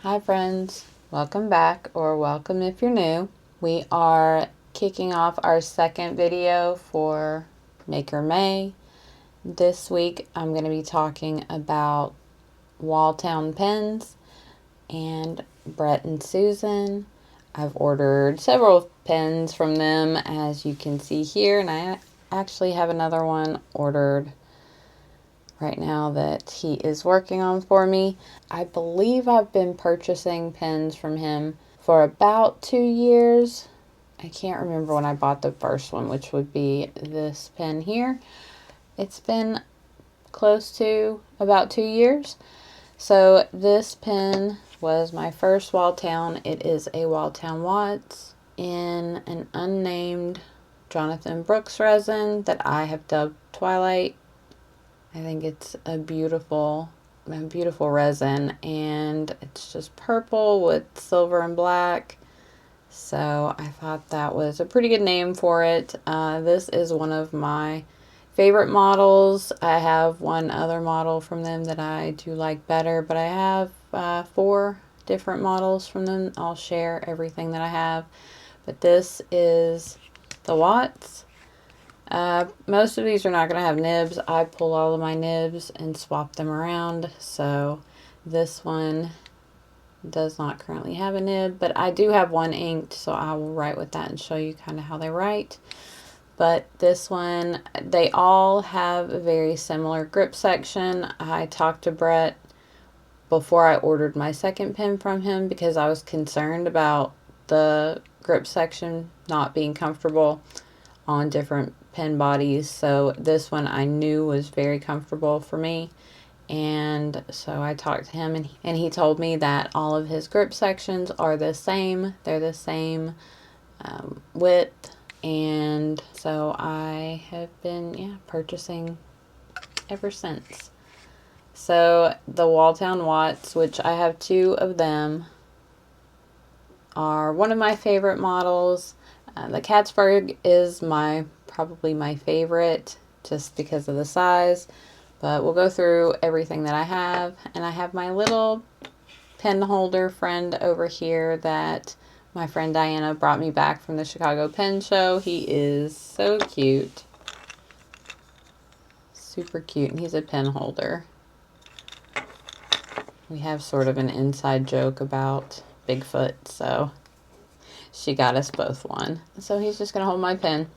Hi friends, welcome back, or welcome if you're new. We are kicking off our second video for Maker May. This week I'm going to be talking about Walltown pens and Brett and Susan. I've ordered several pens from them, as you can see here, and I actually have another one ordered right now that he is working on for me. I believe I've been purchasing pens from him for about 2 years. I can't remember when I bought the first one, which would be this pen here. It's been close to about 2 years. So this pen was my first Walltown. It is a Walltown Watts in an unnamed Jonathan Brooks resin that I have dubbed Twilight. I think it's a beautiful resin, and it's just purple with silver and black. So I thought that was a pretty good name for it. This is one of my favorite models. I have one other model from them that I do like better, but I have 4 different models from them. I'll share everything that I have. But this is the Watts. Most of these are not going to have nibs. I pull all of my nibs and swap them around. So this one does not currently have a nib, but I do have one inked, so I will write with that and show you kind of how they write. But this one, they all have a very similar grip section. I talked to Brett before I ordered my second pen from him because I was concerned about the grip section not being comfortable on different pen bodies. So this one I knew was very comfortable for me. And so I talked to him, and he told me that all of his grip sections are the same. They're the same width. And so I have been, purchasing ever since. So the Walltown Watts, which I have 2 of them, are one of my favorite models. The Catsburg is probably my favorite just because of the size. But we'll go through everything that I have. And I have my little pen holder friend over here that my friend Diana brought me back from the Chicago Pen Show. He is so cute. Super cute. And he's a pen holder. We have sort of an inside joke about Bigfoot, so she got us both one. So he's just going to hold my pen.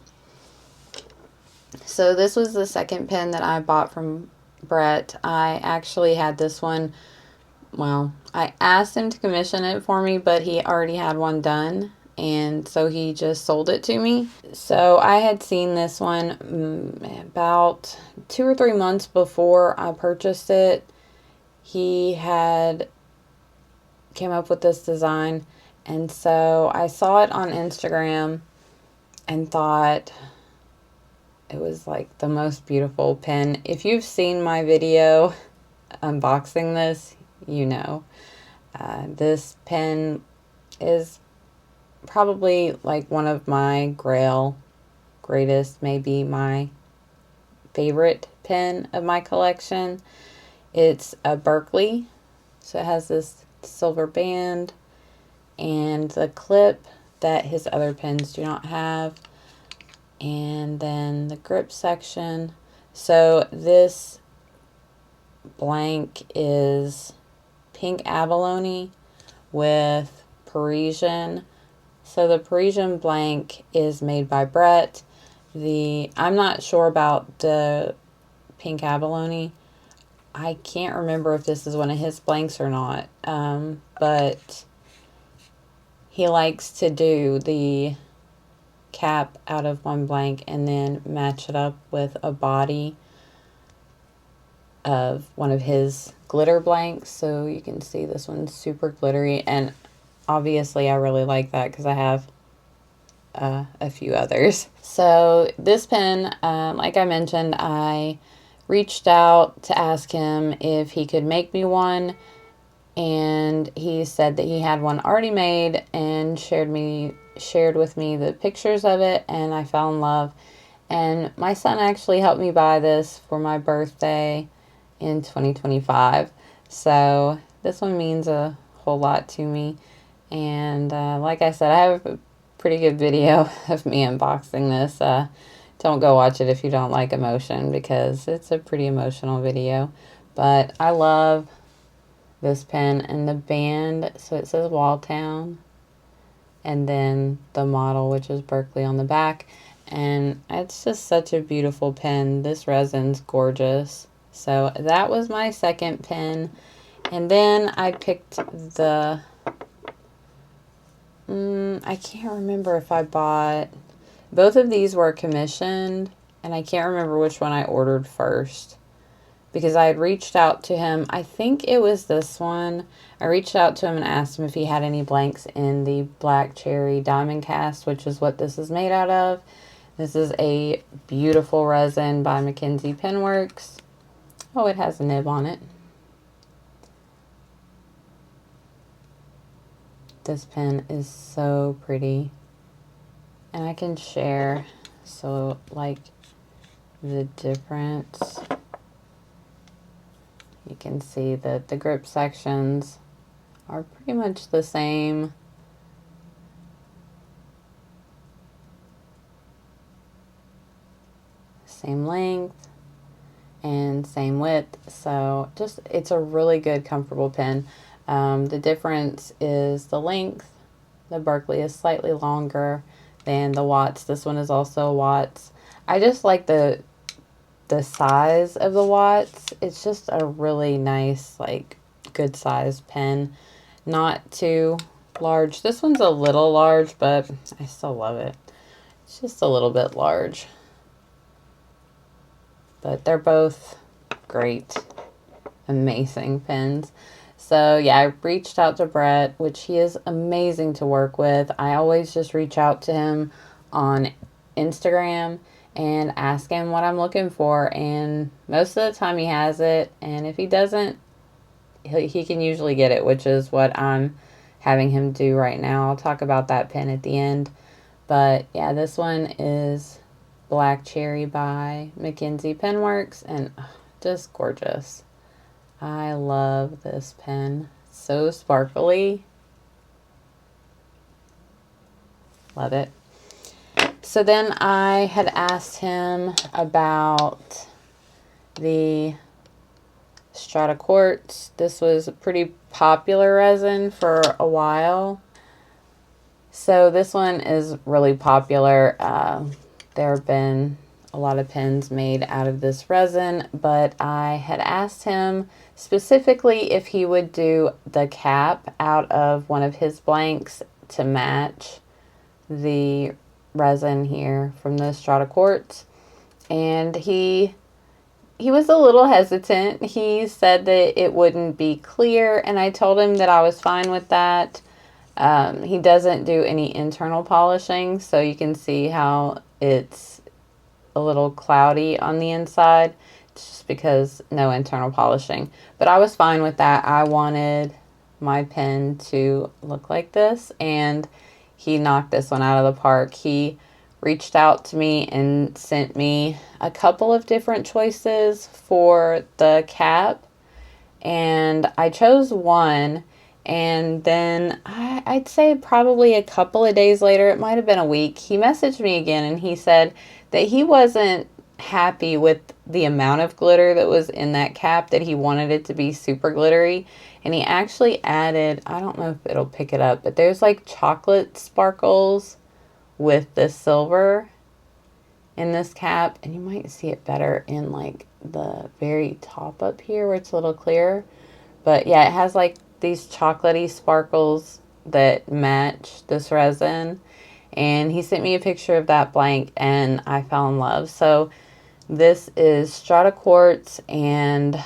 So this was the second pen that I bought from Brett. I actually had this one. Well, I asked him to commission it for me, but he already had one done, and so he just sold it to me. So I had seen this one about 2 or 3 months before I purchased it. He had came up with this design, and so I saw it on Instagram and thought it was like the most beautiful pen. If you've seen my video unboxing this, you know. This pen is probably like one of my greatest, maybe my favorite pen of my collection. It's a Berkeley, so it has this silver band and the clip that his other pens do not have, and then the grip section. So this blank is pink Abalone with Parisian. So the Parisian blank is made by Brett. I'm not sure about the pink Abalone. I can't remember if this is one of his blanks or not, but he likes to do the cap out of one blank and then match it up with a body of one of his glitter blanks. So you can see this one's super glittery, and obviously I really like that because I have a few others. So this pen, like I mentioned, I reached out to ask him if he could make me one, and he said that he had one already made and shared with me the pictures of it, and I fell in love. And my son actually helped me buy this for my birthday in 2025. So this one means a whole lot to me. And like I said, I have a pretty good video of me unboxing this. Don't go watch it if you don't like emotion, because it's a pretty emotional video. But I love this pen and the band. So it says Walltown, and then the model, which is Berkeley, on the back. And it's just such a beautiful pen. This resin's gorgeous. So that was my second pen. And then I picked the, I can't remember if I bought, both of these were commissioned, and I can't remember which one I ordered first, because I had reached out to him. I think it was this one. I reached out to him and asked him if he had any blanks in the Black Cherry Diamondcast, which is what this is made out of. This is a beautiful resin by Mackenzie Penworks. Oh, it has a nib on it. This pen is so pretty. And I can share, so like the difference. You can see that the grip sections are pretty much the same. Same length and same width. So just, it's a really good, comfortable pen. The difference is the length. The Berkeley is slightly longer than the Watts. This one is also a Watts. I just like the size of the Watts. It's just a really nice, like, good size pen. Not too large. This one's a little large, but I still love it. It's just a little bit large. But they're both great, amazing pens. So yeah, I reached out to Brett, which he is amazing to work with. I always just reach out to him on Instagram and ask him what I'm looking for, and most of the time he has it, and if he doesn't, he can usually get it, which is what I'm having him do right now. I'll talk about that pen at the end. But yeah, this one is Black Cherry by Mackenzie Penworks, and just gorgeous. I love this pen. So sparkly. Love it. So then I had asked him about the Strata Quartz. This was a pretty popular resin for a while. So this one is really popular. There have been a lot of pens made out of this resin, but I had asked him specifically if he would do the cap out of one of his blanks to match the resin here from the Strata Quartz. And he was a little hesitant. He said that it wouldn't be clear, and I told him that I was fine with that. He doesn't do any internal polishing, so you can see how it's a little cloudy on the inside. It's just because no internal polishing. But I was fine with that. I wanted my pen to look like this, and he knocked this one out of the park. He reached out to me and sent me a couple of different choices for the cap, and I chose one. And then I'd say probably a couple of days later, it might have been a week, he messaged me again, and he said that he wasn't happy with the amount of glitter that was in that cap, that he wanted it to be super glittery. And he actually added, I don't know if it'll pick it up, but there's like chocolate sparkles with the silver in this cap, and you might see it better in like the very top up here where it's a little clearer. But yeah, it has like these chocolatey sparkles that match this resin, and he sent me a picture of that blank, and I fell in love. So this is Strata Quartz and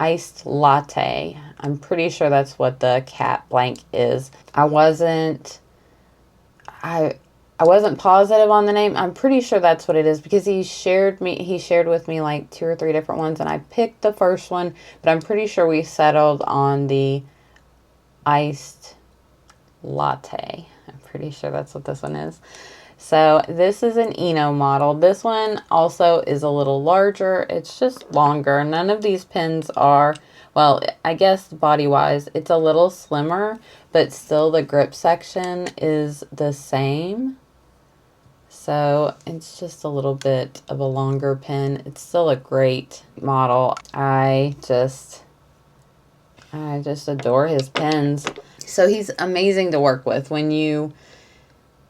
Iced Latte. I'm pretty sure that's what the cap blank is. I wasn't positive on the name. I'm pretty sure that's what it is, because he shared with me like 2 or 3 different ones, and I picked the first one, but I'm pretty sure we settled on the Iced Latte. I'm pretty sure that's what this one is. So this is an Eno model. This one also is a little larger. It's just longer. None of these pens are Well, I guess body-wise, it's a little slimmer, but still the grip section is the same. So it's just a little bit of a longer pen. It's still a great model. I just adore his pens. So he's amazing to work with. When you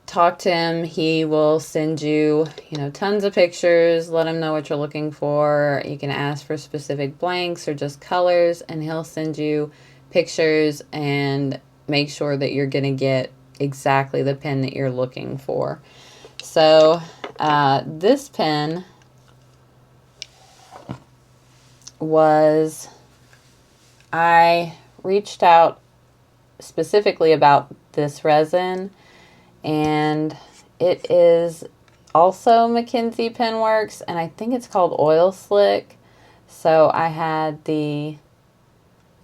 talk to him, he will send you, tons of pictures, let him know what you're looking for. You can ask for specific blanks or just colors, and he'll send you pictures and make sure that you're going to get exactly the pen that you're looking for. So this pen I reached out specifically about this resin, and it is also Mackenzie Penworks, and I think it's called Oil Slick. So I had the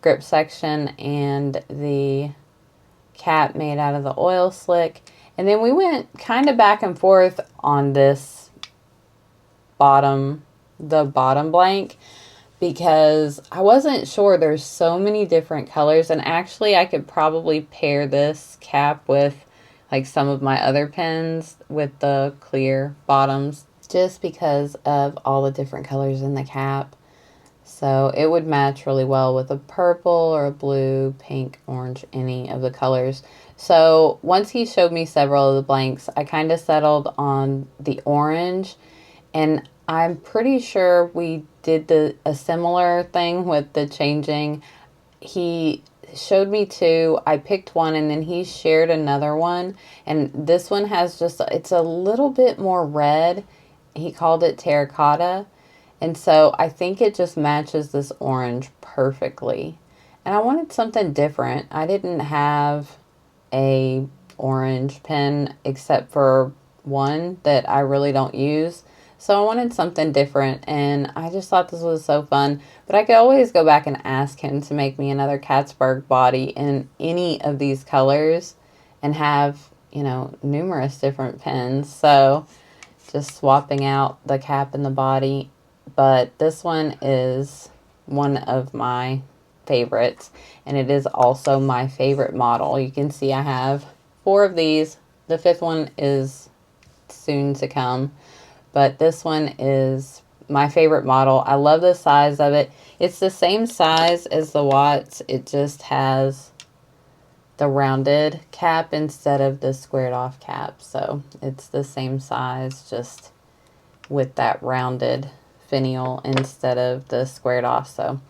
grip section and the cap made out of the Oil Slick, and then we went kind of back and forth on this bottom blank, because I wasn't sure. There's so many different colors, and actually I could probably pair this cap with like some of my other pens with the clear bottoms, just because of all the different colors in the cap. So it would match really well with a purple or a blue, pink, orange, any of the colors. So once he showed me several of the blanks, I kind of settled on the orange, and I'm pretty sure we did a similar thing with the changing. He showed me two. I picked one, and then he shared another one. And this one has it's a little bit more red. He called it terracotta. And so I think it just matches this orange perfectly. And I wanted something different. I didn't have a orange pen except for one that I really don't use. So I wanted something different, and I just thought this was so fun. But I could always go back and ask him to make me another Catsburg body in any of these colors and have, numerous different pens. So just swapping out the cap and the body. But this one is one of my favorites, and it is also my favorite model. You can see I have 4 of these. The 5th one is soon to come. But this one is my favorite model. I love the size of it. It's the same size as the Watts. It just has the rounded cap instead of the squared off cap. So it's the same size, just with that rounded finial instead of the squared off. So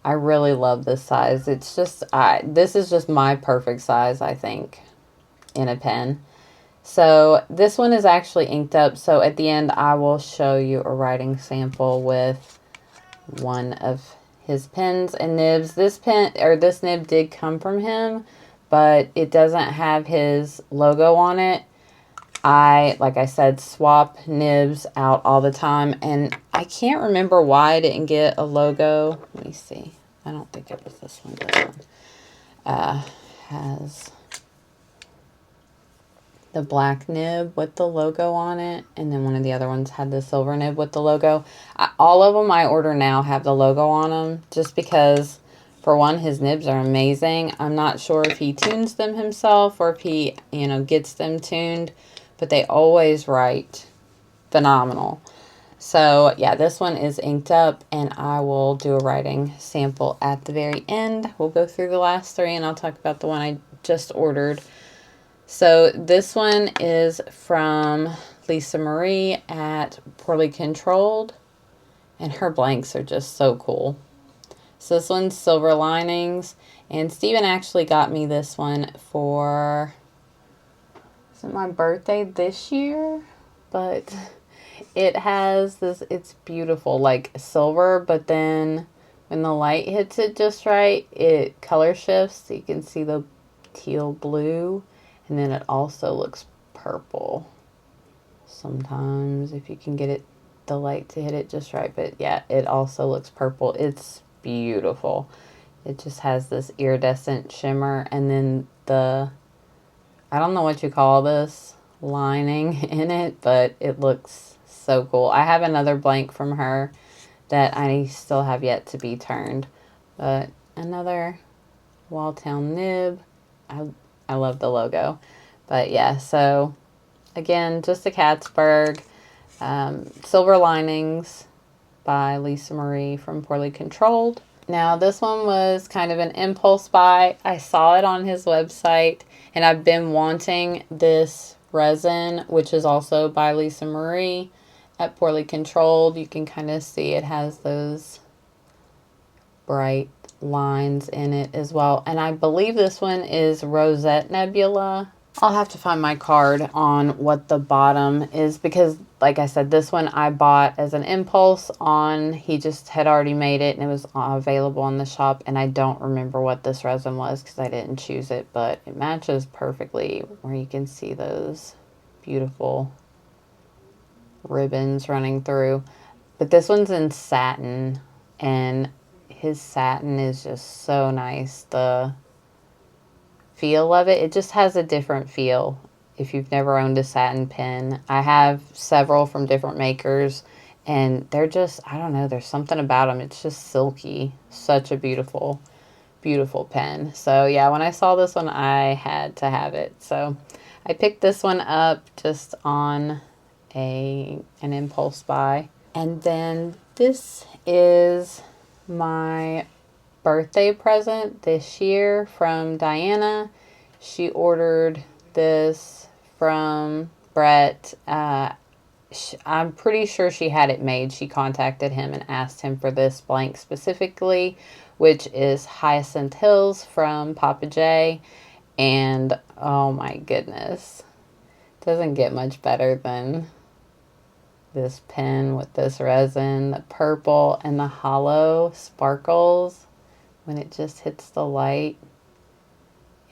I really love this size. It's just, this is just my perfect size, I think, in a pen. So this one is actually inked up. So at the end, I will show you a writing sample with one of his pens and nibs. This nib did come from him, but it doesn't have his logo on it. Like I said, swap nibs out all the time, and I can't remember why I didn't get a logo. Let me see. I don't think it was this one. This one has the black nib with the logo on it, and then one of the other ones had the silver nib with the logo. All of them I order now have the logo on them, just because, for one, his nibs are amazing. I'm not sure if he tunes them himself or if he, gets them tuned, but they always write phenomenal. So yeah, this one is inked up, and I will do a writing sample at the very end. We'll go through the last 3, and I'll talk about the one I just ordered. So this one is from Lisa Marie at Poorly Controlled, and her blanks are just so cool. So this one's Silver Linings, and Steven actually got me this one for, is it my birthday this year? But it has this, it's beautiful, like silver, but then when the light hits it just right, it color shifts. So you can see the teal blue. And then it also looks purple sometimes, if you can get the light to hit it just right. But yeah, it also looks purple. It's beautiful. It just has this iridescent shimmer, and then I don't know what you call this lining in it, but it looks so cool. I have another blank from her that I still have yet to be turned. But another Walltown nib. I love the logo. But yeah, so again, just a Catsburg. Silver Linings by Lisa Marie from Poorly Controlled. Now, this one was kind of an impulse buy. I saw it on his website, and I've been wanting this resin, which is also by Lisa Marie at Poorly Controlled. You can kind of see it has those bright lines in it as well. And I believe this one is Rosette Nebula. I'll have to find my card on what the bottom is because, like I said, this one I bought as an impulse on. He just had already made it and it was available in the shop. And I don't remember what this resin was because I didn't choose it. But it matches perfectly where you can see those beautiful ribbons running through. But this one's in satin. And his satin is just so nice. The feel of it just has a different feel if you've never owned a satin pen. I have several from different makers and they're just, I don't know, there's something about them. It's just silky. Such a beautiful pen. So yeah, when I saw this one I had to have it. So I picked this one up just on an impulse buy. And then this is my birthday present this year from Diana. She ordered this from Brett. I'm pretty sure she had it made. She contacted him and asked him for this blank specifically, which is Hyacinth Hills from Papa J. And oh my goodness, doesn't get much better than this pen with this resin, the purple and the hollow sparkles. When it just hits the light,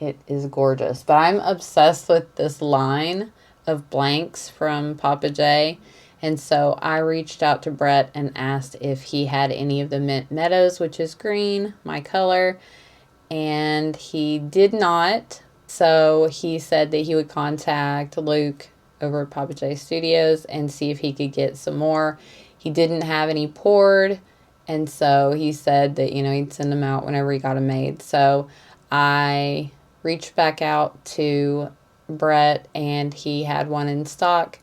it is gorgeous. But I'm obsessed with this line of blanks from Papa J. And so I reached out to Brett and asked if he had any of the Mint Meadows, which is green, my color. And he did not. So he said that he would contact Luke over at Papa J Studios and see if he could get some more. He didn't have any poured. And so he said that, he'd send them out whenever he got them made. So I reached back out to Brett and he had one in stock.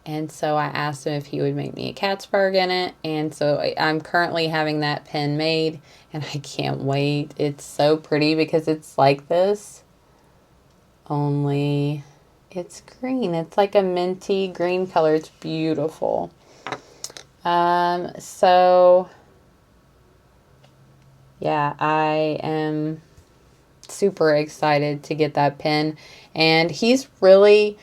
And so I asked him if he would make me a Catsburg in it. And so I'm currently having that pen made and I can't wait. It's so pretty because it's like this, only it's green. It's like a minty green color. It's beautiful. So yeah, I am super excited to get that pen. And he's really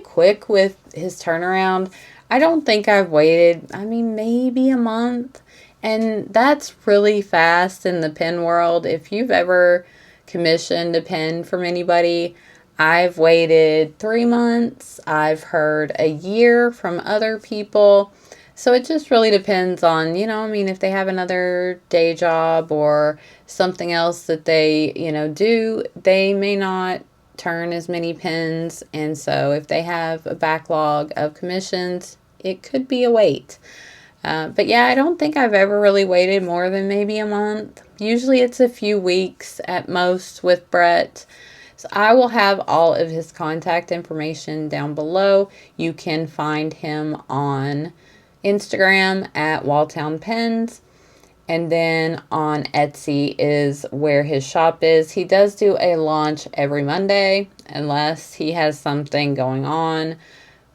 quick with his turnaround. I don't think I've waited, maybe a month. And that's really fast in the pen world. If you've ever commissioned a pen from anybody, I've waited 3 months. I've heard a year from other people. So it just really depends on, if they have another day job or something else that they, do, they may not turn as many pens. And so if they have a backlog of commissions, it could be a wait. But yeah, I don't think I've ever really waited more than maybe a month. Usually it's a few weeks at most with Brett. So I will have all of his contact information down below. You can find him on Instagram at Walltown Pens, and then on Etsy is where his shop is. He does do a launch every Monday unless he has something going on,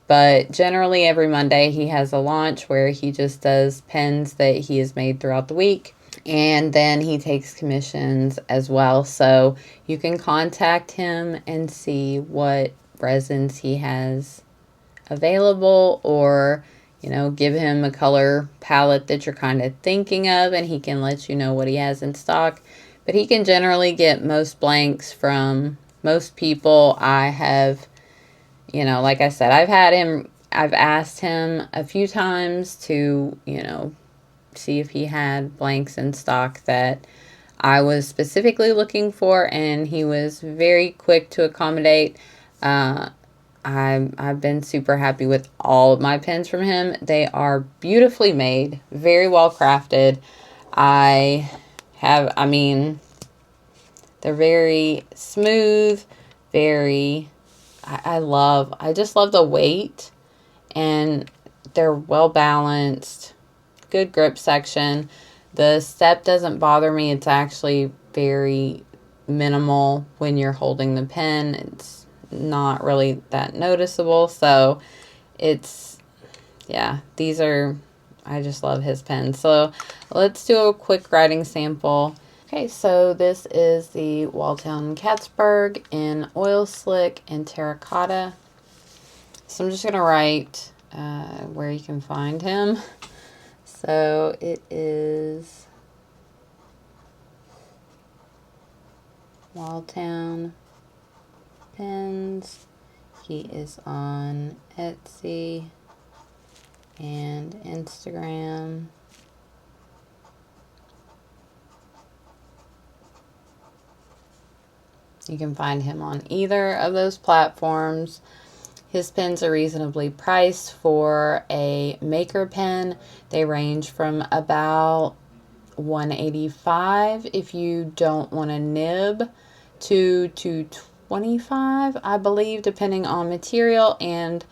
but generally every Monday he has a launch where he just does pens that he has made throughout the week, and then he takes commissions as well. So you can contact him and see what resins he has available, or give him a color palette that you're kind of thinking of, and he can let you know what he has in stock. But he can generally get most blanks from most people. I have, like I said, I've asked him a few times to, see if he had blanks in stock that I was specifically looking for, and he was very quick to accommodate. I've been super happy with all of my pens from him. They are beautifully made, very well crafted. I mean, they're very smooth, very, I just love the weight, and they're well balanced, good grip section. The step doesn't bother me. It's actually very minimal when you're holding the pen. It's not really that noticeable. So it's, yeah, I just love his pens. So let's do a quick writing sample. Okay, so this is the Walltown Catsburg in Oil Slick and Terracotta. So I'm just going to write where you can find him. So it is Walltown Pens. He is on Etsy and Instagram. You can find him on either of those platforms. His pens are reasonably priced for a maker pen. They range from about $185 if you don't want a nib to $225, I believe, depending on material and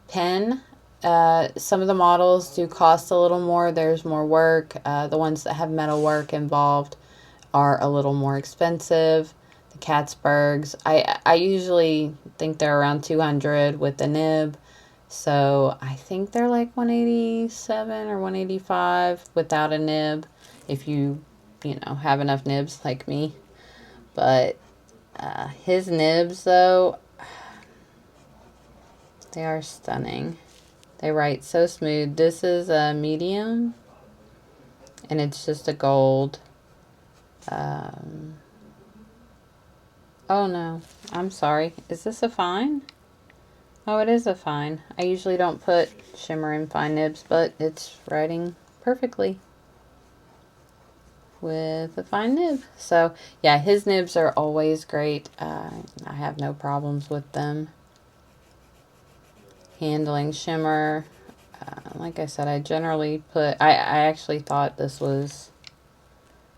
pen. Some of the models do cost a little more. There's more work. The ones that have metal work involved are a little more expensive. The Catsburgs, I usually think they're around $200 with the nib. So I think they're like $187 or $185 without a nib, if you have enough nibs like me. But his nibs, though, they are stunning. They write so smooth. This is a medium, and it's just a gold. Oh no, I'm sorry. Is this a fine? Oh, it is a fine. I usually don't put shimmer in fine nibs, but it's writing perfectly with a fine nib. So yeah, his nibs are always great. I have no problems with them. Handling shimmer, like I said, I generally put, I actually thought this was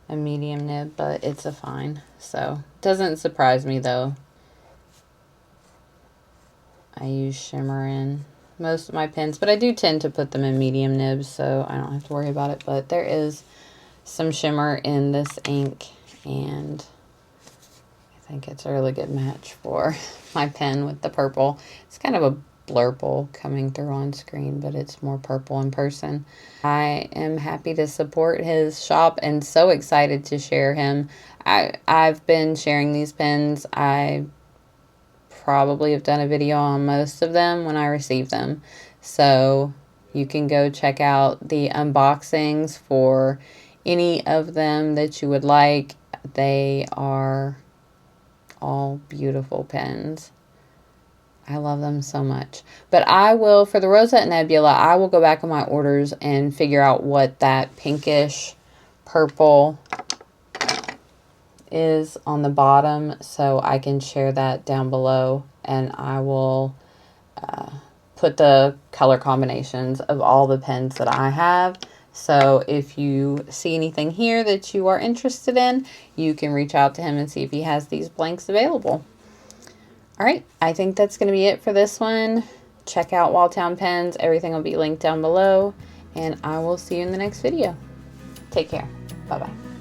a medium nib, but it's a fine. So doesn't surprise me though. I use shimmer in most of my pens, but I do tend to put them in medium nibs, so I don't have to worry about it. But there is some shimmer in this ink, and I think it's a really good match for my pen with the purple. It's kind of a blurple coming through on screen, but it's more purple in person. I am happy to support his shop and so excited to share him. I've been sharing these pens. I probably have done a video on most of them when I receive them. So you can go check out the unboxings for any of them that you would like. They are all beautiful pens. I love them so much. But I will, for the Rosette Nebula, I will go back on my orders and figure out what that pinkish purple is on the bottom, so I can share that down below, and I will put the color combinations of all the pens that I have. So if you see anything here that you are interested in, you can reach out to him and see if he has these blanks available. All right, I think that's going to be it for this one. Check out Walltown Pens. Everything will be linked down below, and I will see you in the next video. Take care. Bye-bye.